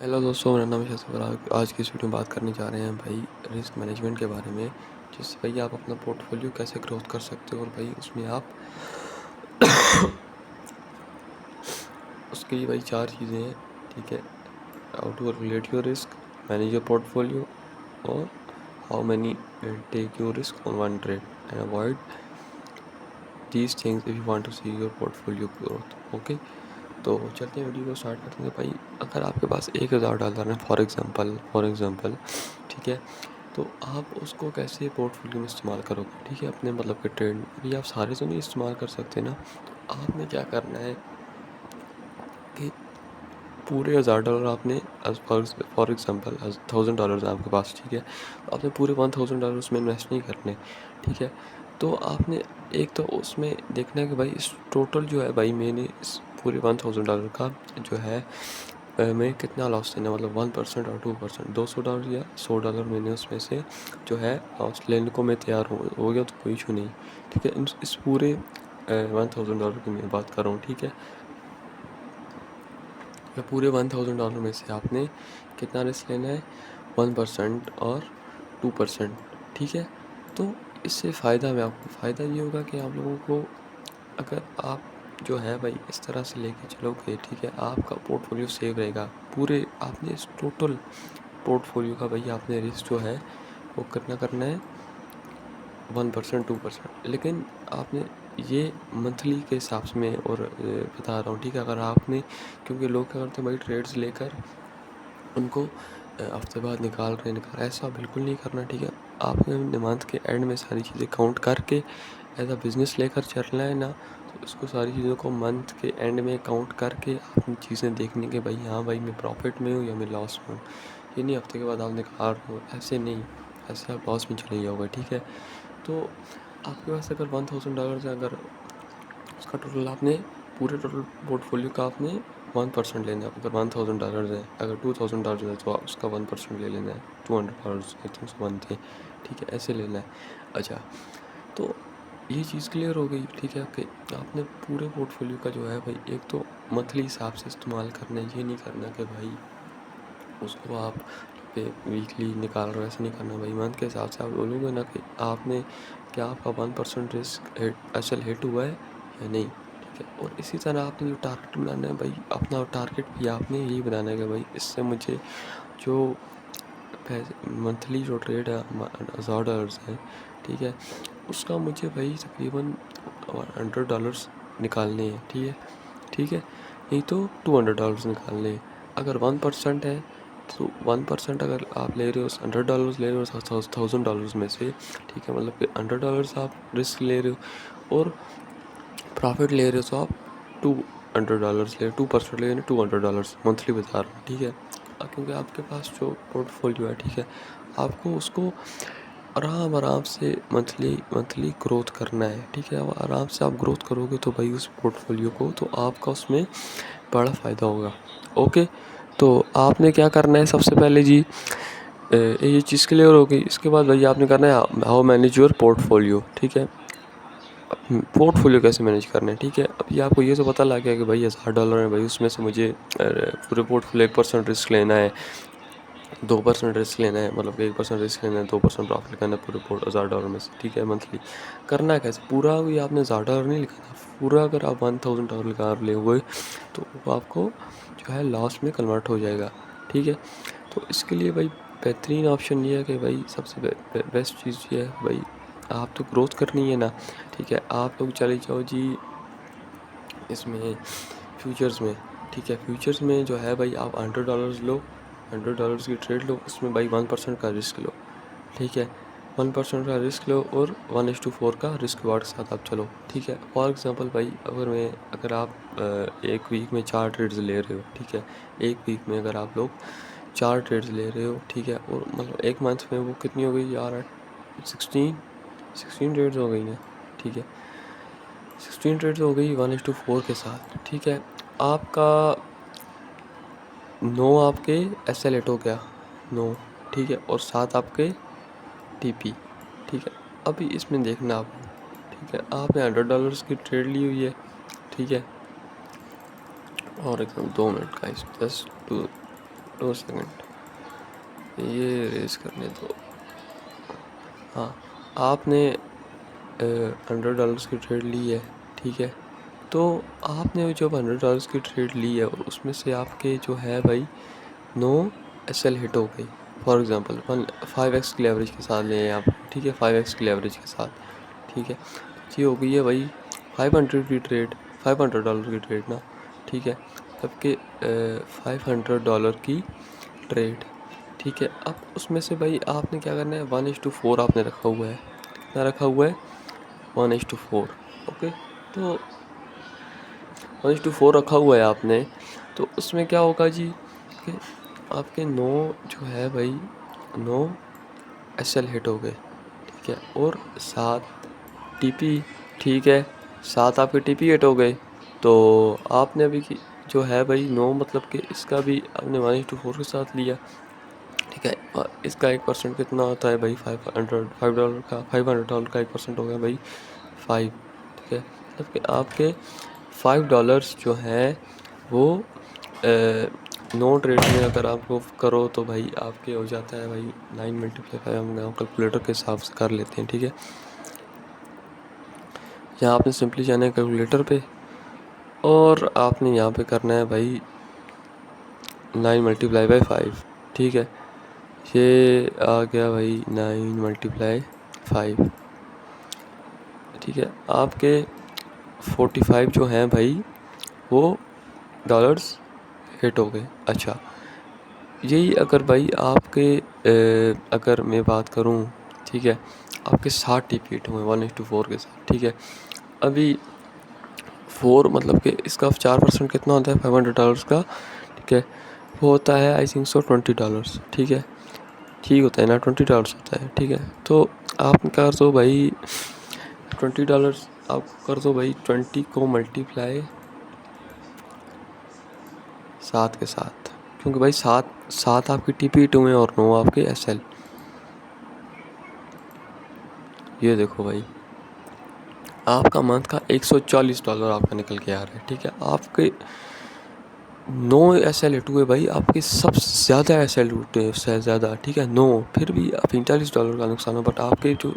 Hello दोस्तों, मेरा नाम है शशि और आज की इस वीडियो में बात करने जा रहे हैं भाई रिस्क मैनेजमेंट के बारे में। जिससे भाई आप अपना पोर्टफोलियो कैसे ग्रोथ कर सकते हो और भाई उसमें आप उसके लिए भाई 4 चीज़ें हैं। ठीक है, how to regulate your risk, manage your portfolio और how many take your risk on one trade and avoid these things if you want to see your portfolio growth. Okay, तो चलते हैं वीडियो को स्टार्ट करते हैं। भाई अगर आपके पास $1000 है फॉर एग्ज़ाम्पल, ठीक है, तो आप उसको कैसे पोर्टफोलियो में इस्तेमाल करोगे। ठीक है, अपने मतलब कि ट्रेड में अभी आप सारे तो नहीं इस्तेमाल कर सकते ना। तो आपने क्या करना है कि पूरे $1000 आपने फॉर एग्ज़ाम्पल $1000 है आपके पास। ठीक है, तो आपने पूरे $1000 उसमें इन्वेस्ट नहीं करने। ठीक है, तो आपने एक तो उसमें देखना है कि भाई इस टोटल जो है भाई मैंने इस पूरे $1000 का जो है मैं कितना लॉस लेना, मतलब 1% और 2%, $200 या $100 मैंने उसमें से जो है लॉस लेने को मैं तैयार हो गया तो कोई इशू नहीं। ठीक है, इस पूरे $1000 की मैं बात कर रहा हूँ। ठीक है, या पूरे $1000 में से आपने कितना रिस्क लेना है, 1% और 2%। ठीक है, तो इससे फ़ायदा में आपको फ़ायदा ये होगा कि आप लोगों को, अगर आप जो है भाई इस तरह से लेके चलोगे, ठीक है, आपका पोर्टफोलियो सेव रहेगा। पूरे आपने इस टोटल पोर्टफोलियो का भाई आपने रिस्क जो है वो कितना करना है, 1% 2%। लेकिन आपने ये मंथली के हिसाब से मैं और बता रहा हूँ। ठीक है, अगर आपने, क्योंकि लोग क्या करते हैं भाई ट्रेड्स लेकर उनको हफ्ते बाद निकाल ऐसा बिल्कुल नहीं करना। ठीक है, आपने मंथ के एंड में सारी चीज़ें काउंट करके एज अ बिज़नेस लेकर चलना है ना। तो इसको सारी चीज़ों को मंथ के एंड में काउंट करके अपनी चीज़ें देखनी कि भाई हाँ भाई मैं प्रॉफिट में हूँ या मैं लॉस में हूँ। ये नहीं हफ्ते के बाद आप निकाल रहे हो, ऐसे नहीं, ऐसे आप लॉस में चले जाओगे। ठीक है, तो आपके पास अगर $1000 है, अगर उसका टोटल आपने पूरे टोटल पोर्टफोलियो का आपने 1% लेना है। अगर $1000 है, अगर $2000 है तो उसका 1% ले लेना है। $200 आई थिंक वन थे। ठीक है, ऐसे लेना है। अच्छा, तो ये चीज़ क्लियर हो गई। ठीक है, कि आपने पूरे पोर्टफोलियो का जो है भाई एक तो मंथली हिसाब से इस्तेमाल करना है। ये नहीं करना कि भाई उसको आप पे वीकली निकाल रहे हो, ऐसे नहीं करना भाई। मंथ के हिसाब से आप बोलोगे ना कि आपने, क्या आपका 1% रिस्क असल हिट हुआ है या नहीं। ठीक है, और इसी तरह आपने जो टारगेट बनाना है भाई, अपना टारगेट भी आपने यही बनाना है कि भाई इससे मुझे जो पैसे मंथली जो ट्रेड है $1000 है, ठीक है, उसका मुझे भाई तकरीबन $100 निकालने हैं। ठीक है, ठीक है, नहीं तो $200 निकालने हैं। अगर 1% है तो 1% अगर आप ले रहे हो, $100 ले रहे हो $1000 में से। ठीक है, मतलब कि $100 आप रिस्क ले रहे हो और प्रॉफिट ले रहे हो, तो आप $200 ले, 2% ले रहे हो, $200 मंथली बता रहा हूँ। ठीक है, क्योंकि आपके पास जो पोर्टफोलियो है, ठीक है, आपको उसको आराम आराम से मंथली मंथली ग्रोथ करना है। ठीक है, अब आराम से आप ग्रोथ करोगे तो भाई उस पोर्टफोलियो को, तो आपका उसमें बड़ा फ़ायदा होगा। ओके, तो आपने क्या करना है सबसे पहले जी, ये चीज़ क्लियर हो गई। इसके बाद भाई आपने करना है हाउ मैनेज योर पोर्टफोलियो। ठीक है, पोर्टफोलियो कैसे मैनेज करना है। ठीक है, अभी आपको ये तो पता लग गया कि भाई $1000 है भाई, उसमें से मुझे पूरे पोर्टफोलियो 1% रिस्क लेना है, 2% रिस्क लेना है, मतलब 1% रिस्क लेना है, 2% प्रॉफिट करना है पूरे $1000 में से। ठीक है, मंथली करना है कैसे, पूरा भी आपने $1000 नहीं लिखाना पूरा। अगर आप $1000 लगा ले हुए तो वो आपको जो है लॉस में कन्वर्ट हो जाएगा। ठीक है, तो इसके लिए भाई बेहतरीन ऑप्शन ये है कि भाई सबसे बेस्ट चीज़ ये है भाई, आप तो ग्रोथ करनी है ना। ठीक है, आप लोग चले जाओ जी इसमें फ्यूचर्स में। ठीक है, फ्यूचर्स में जो है भाई आप $100 लो, $100 की ट्रेड लो, उसमें भाई 1% का रिस्क लो। ठीक है, 1% का रिस्क लो और 1:4 का रिस्क रिवार्ड के साथ आप चलो। ठीक है, फॉर एग्जांपल भाई अगर आप एक वीक में 4 ट्रेड्स ले रहे हो। ठीक है, एक वीक में अगर आप लोग 4 ट्रेड्स ले रहे हो, ठीक है, और मतलब एक मंथ में वो कितनी हो गई यार, 16 ट्रेड्स हो गई हैं। ठीक है, 16 ट्रेड्स हो गई 1:4 के साथ। ठीक है, आपका 9 आपके SL8 हो गया, 9। ठीक है, और 7 आपके TP। ठीक है, अभी इसमें देखना आप, ठीक है, आपने $100 की ट्रेड ली हुई है। ठीक है, और एकदम 2 मिनट का इस जस्ट टू 2 सेकंड, ये रेस करने दो। हाँ, आपने $100 की ट्रेड ली है, ठीक है। तो आपने जब $100 की ट्रेड ली है और उसमें से आपके जो है भाई 9 SL हिट हो गई। फॉर एग्ज़ाम्पल 5x की लेवरेज के साथ लें आप, ठीक है, 5x की लेवरेज के साथ, ठीक है। ये हो गई है भाई 500 की ट्रेड, $500 की ट्रेड ना, ठीक है। आपके $500 की ट्रेड, ठीक है। अब उसमें से भाई आपने क्या करना है, 1:4 आपने रखा हुआ है। कितना रखा हुआ है? 1:4। ओके, तो 1:4 रखा हुआ है आपने। तो उसमें क्या होगा जी कि आपके 9 जो है भाई 9 SL हिट हो गए, ठीक है, और 7 TP, ठीक है, 7 आपके TP हिट हो गए। तो आपने अभी की जो है भाई 9 मतलब कि इसका भी आपने 1:4 के साथ लिया, ठीक है। और इसका 1% कितना होता है भाई? $500 का $500 का 1% हो गया भाई 5, ठीक है। मतलब कि आपके $5 जो हैं वो 9 ट्रेड में अगर आपको करो तो भाई आपके हो जाता है भाई 9 × 5, हम कैलकुलेटर के हिसाब से कर लेते हैं, ठीक है। यहाँ आपने सिंपली जाना है कैलकुलेटर पे और आपने यहाँ पे करना है भाई 9 × 5, ठीक है। ये आ गया भाई 9 × 5, ठीक है। आपके 45 जो हैं भाई वो डॉलर्स हिट हो गए। अच्छा, यही अगर भाई आपके अगर मैं बात करूं, ठीक है, आपके 60 TP हिट हुए 1:4 के साथ, ठीक है। अभी 4 मतलब कि इसका 4% कितना होता है $500 का, ठीक है, वो होता है आई थिंक सो $20, ठीक है। ठीक होता है ना, $20 होता है, ठीक है। तो आप कर दो भाई $20, आप कर दो भाई 20 को मल्टीप्लाई 7 के साथ, क्योंकि भाई 7 आपकी TP हिट हुए और 9 आपके SL। ये देखो भाई आपका मंथ का $140 आपका निकल के आ रहा है, ठीक है। आपके 9 SL हिट हुए भाई, आपके सबसे ज़्यादा SL हुए उससे ज़्यादा, ठीक है, 9, फिर भी $45 का नुकसान हो। बट आपके जो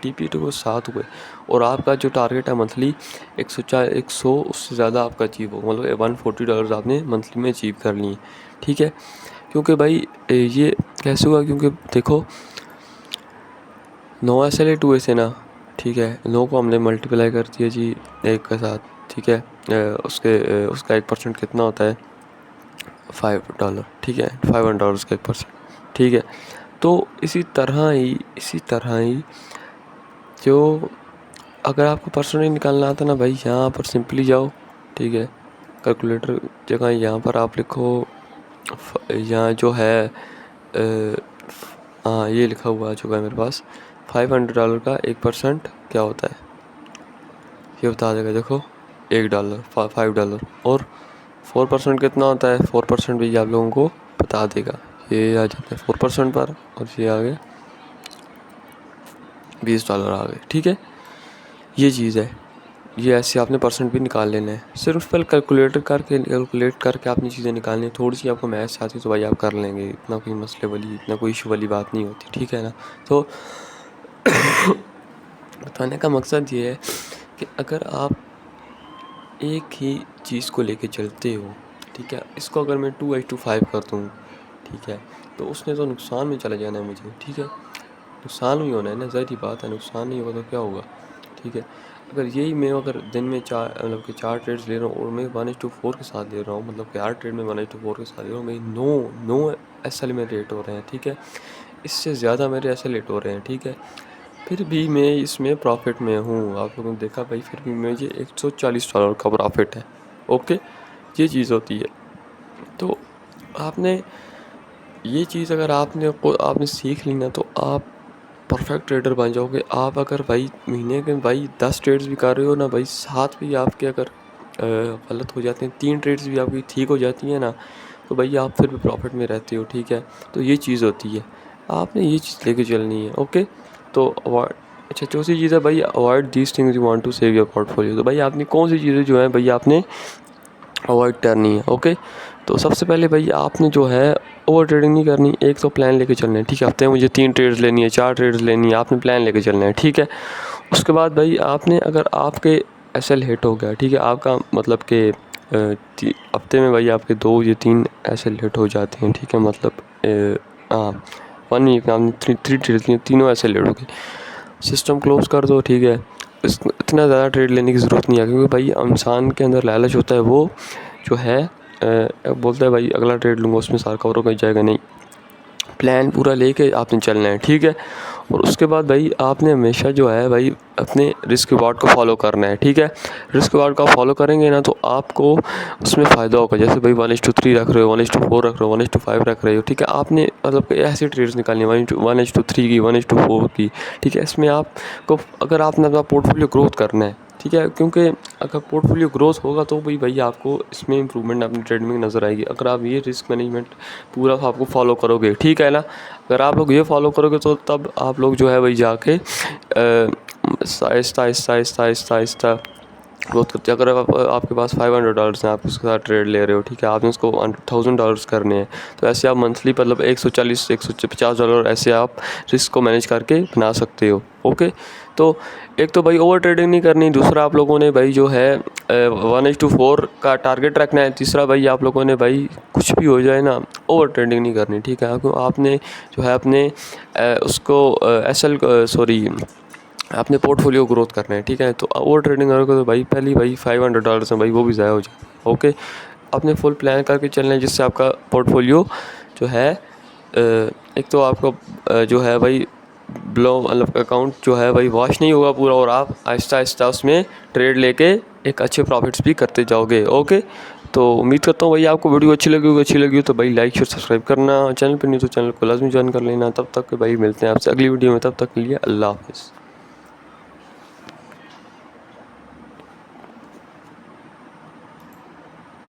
TP हिट हुए 7 हुए और आपका जो टारगेट है मंथली 100 उससे ज़्यादा आपका अचीव हो, मतलब $140 आपने मंथली में अचीव कर लिए, ठीक है। क्योंकि भाई ये कैसे हुआ? क्योंकि देखो 9 SL हिट हुए थे ना, ठीक है, 9 को हमने मल्टीप्लाई कर दिया जी 1 के साथ, ठीक है। उसका 1% कितना होता है? $5, ठीक है, $500 का 1%, ठीक है। तो इसी तरह ही जो अगर आपको परसेंटेज निकालना आता ना भाई, यहाँ पर सिंपली जाओ, ठीक है, कैलकुलेटर जगह यहाँ पर आप लिखो यहाँ जो है हाँ ये लिखा हुआ आ चुका है मेरे पास, $500 का 1% क्या होता है ये बता देगा। देखो $1 $5 और 4% कितना होता है? 4% भी आप लोगों को बता देगा। ये आ जाता है 4% पर और ये आ गया $20 आ गए, ठीक है। ये चीज़ है, ये ऐसे आपने परसेंट भी निकाल लेना है। सिर्फ पहले कैलकुलेट करके आपने चीज़ें निकालनी है। थोड़ी सी आपको मैथ्स आती तो भाई आप कर लेंगे, इतना कोई मसले वाली इतना कोई इशू वाली बात नहीं होती, ठीक है ना। तो बताने का मकसद ये है कि अगर आप एक ही चीज़ को लेके चलते हो, ठीक है, इसको अगर मैं 2:5 कर दूँ, ठीक है, तो उसने तो नुकसान में चला जाना है मुझे, ठीक है, नुकसान ही होना है ना, ज़ाहिर बात है, नुकसान नहीं होगा तो क्या होगा, ठीक है। अगर यही मैं अगर दिन में 4 ट्रेड्स ले रहा हूँ और मैं 1:4 के साथ ले रहा हूँ, मतलब कि 8 ट्रेड में 1:4 के साथ ले रहा हूँ, मेरी 9 SL में रेट हो रहे हैं, ठीक है, इससे ज़्यादा मेरे SL रेट हो रहे हैं, ठीक है, फिर भी मैं इसमें प्रॉफिट में हूँ। आप लोगों ने देखा भाई, फिर भी मुझे $140 का प्रॉफिट है, ओके, ये चीज़ होती है। तो आपने ये चीज़ अगर आपने सीख ली ना, तो आप परफेक्ट ट्रेडर बन जाओगे। आप अगर भाई महीने के भाई 10 ट्रेड्स भी कर रहे हो ना भाई, 7 भी आपके अगर गलत हो जाते हैं, 3 ट्रेड्स भी आपकी ठीक हो जाती हैं ना, तो भाई आप फिर भी प्रॉफिट में रहते हो, ठीक है। तो ये चीज़ होती है, आपने ये चीज़ लेके चलनी है, ओके। तो अवॉइड, अच्छा चौथी चीज़ है भाई, avoid these things you want to save your portfolio. तो भाई आपने कौन सी चीज़ें जो है भाई आपने अवॉइड करनी है, ओके। तो सबसे पहले भाई आपने जो है ओवर ट्रेडिंग नहीं करनी, एक तो प्लान लेके चलना है, ठीक है। हफ्ते में मुझे 3 ट्रेड्स लेनी है, 4 ट्रेड्स लेनी है, आपने प्लान लेके चलना है, ठीक है। उसके बाद भाई आपने अगर आपके एसएल हिट हो गया, ठीक है, आपका मतलब कि हफ्ते में भाई आपके 2 या 3 एसएल हिट हो जाते हैं, ठीक है, मतलब हाँ 1 वीक में आपने 3 ट्रेड्स लिए, तीनों एसएल हिट हो गए, सिस्टम क्लोज कर दो, ठीक है। इतना ज़्यादा ट्रेड लेने की ज़रूरत नहीं है, क्योंकि भाई इंसान के अंदर लालच होता है, वो जो है बोलता है भाई अगला ट्रेड लूँगा उसमें सारा कवर हो जाएगा, नहीं, प्लान पूरा लेके आपने चलना है, ठीक है। और उसके बाद भाई आपने हमेशा जो है भाई अपने रिस्क रिवार्ड को फॉलो करना है, ठीक है। रिस्क रिवार्ड को आप फॉलो करेंगे ना तो आपको उसमें फ़ायदा होगा। जैसे भाई 1:3 रख रहे हो, 1:4 रख रहे हो, 1:5 रख रहे हो, ठीक है। आपने मतलब ऐसी ट्रेड्स निकालनी है 1:3 की, 1:4 की, ठीक है। इसमें आपको अगर आपने अपना पोर्टफोलियो ग्रोथ करना है, ठीक है, क्योंकि अगर पोर्टफोलियो ग्रोथ होगा तो भाई आपको इसमें इंप्रूवमेंट अपनी ट्रेडिंग में नज़र आएगी। अगर आप ये रिस्क मैनेजमेंट पूरा आपको फॉलो करोगे, ठीक है ना, अगर आप लोग ये फॉलो करोगे तो तब आप लोग जो है भाई जाके आहिस्ता आहिस्ता आहिस्ता आहिस्ता आहिस्ता ग्रोथ करते हैं। अगर आपके पास $500 हैं, आप उसके साथ ट्रेड ले रहे हो, ठीक है, आपने उसको $1000 करने हैं, तो ऐसे आप मंथली मतलब $140-150 ऐसे आप रिस्क को मैनेज करके बना सकते हो, ओके। तो एक तो भाई ओवर ट्रेडिंग नहीं करनी, दूसरा आप लोगों ने भाई जो है 1:4 का टारगेट रखना है, तीसरा भाई आप लोगों ने भाई कुछ भी हो जाए ना ओवर ट्रेडिंग नहीं करनी, ठीक है। आपने जो है अपने उसको आपने पोर्टफोलियो ग्रोथ करना है, ठीक है। तो ओवर ट्रेडिंग करोगे तो भाई पहली भाई $500 हैं भाई वो भी ज़ाया हो जाए, ओके। आपने फुल प्लान करके चलना है जिससे आपका पोर्टफोलियो जो है एक तो आपका जो है भाई ब्लो मतलब अकाउंट जो है भाई वॉश नहीं होगा पूरा, और आप आहिस्ता आहिस्ता उसमें ट्रेड लेके एक अच्छे प्रॉफिट्स भी करते जाओगे, ओके। तो उम्मीद करता हूँ भाई आपको वीडियो अच्छी लगी हो तो भाई लाइक शेयर सब्सक्राइब करना, चैनल पर नहीं तो चैनल को लाजमी ज्वाइन कर लेना। तब तक भाई मिलते हैं आपसे अगली वीडियो में, तब तक के लिए अल्लाह हाफ़िज़।